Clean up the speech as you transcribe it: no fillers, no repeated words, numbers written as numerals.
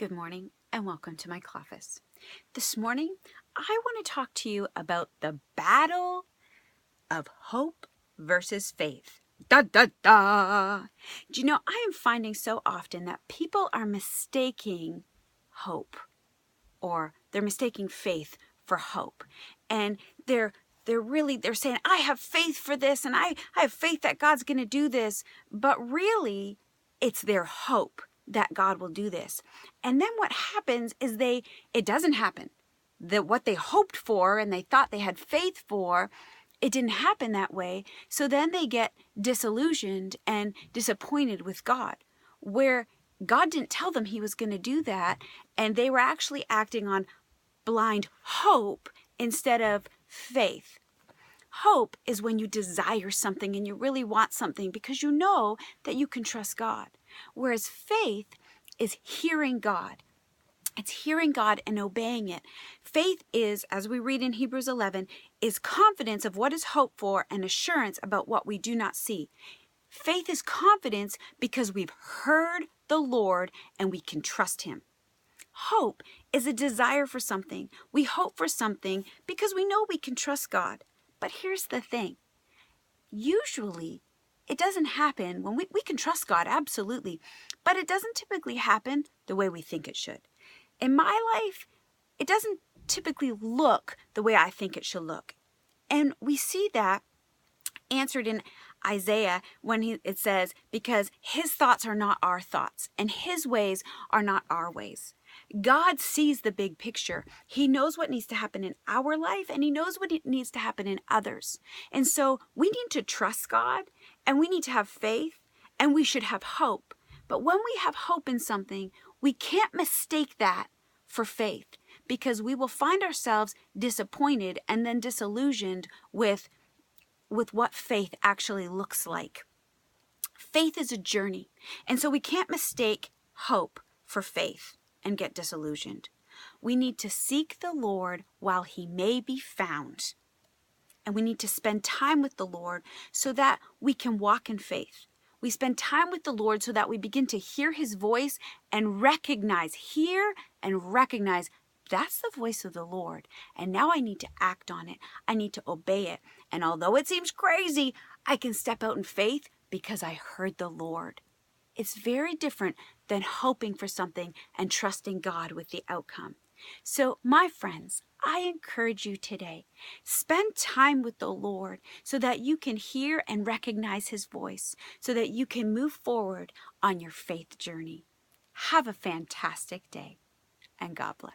Good morning and welcome to my Cloffice. This morning, I want to talk to you about the battle of hope versus faith. Da da da! Do you know, I am finding so often that people are mistaking hope, or they're mistaking faith for hope. And they're saying, I have faith for this and I have faith that God's going to do this. But really, it's their hope that God will do this. And then what happens is it doesn't happen. What they hoped for and they thought they had faith for, it didn't happen that way. So then they get disillusioned and disappointed with God, where God didn't tell them he was going to do that. And they were actually acting on blind hope instead of faith. Hope is when you desire something and you really want something because you know that you can trust God. Whereas faith is hearing God. It's hearing God and obeying it. Faith is, as we read in Hebrews 11, is confidence of what is hoped for and assurance about what we do not see. Faith is confidence because we've heard the Lord and we can trust him. Hope is a desire for something. We hope for something because we know we can trust God. But here's the thing. Usually, it doesn't happen when we can trust God, absolutely. But it doesn't typically happen the way we think it should. In my life, it doesn't typically look the way I think it should look. And we see that answered in Isaiah when it says, because his thoughts are not our thoughts and his ways are not our ways. God sees the big picture. He knows what needs to happen in our life and he knows what needs to happen in others. And so we need to trust God and we need to have faith and we should have hope. But when we have hope in something, we can't mistake that for faith because we will find ourselves disappointed and then disillusioned with what faith actually looks like. Faith is a journey, and so we can't mistake hope for faith and get disillusioned. We need to seek the Lord while he may be found, and we need to spend time with the Lord so that we can walk in faith. We spend time with the Lord so that we begin to hear his voice and hear and recognize that's the voice of the Lord. And now I need to act on it. I need to obey it. And although it seems crazy, I can step out in faith because I heard the Lord. It's very different than hoping for something and trusting God with the outcome. So, my friends, I encourage you today, spend time with the Lord so that you can hear and recognize his voice, so that you can move forward on your faith journey. Have a fantastic day, and God bless.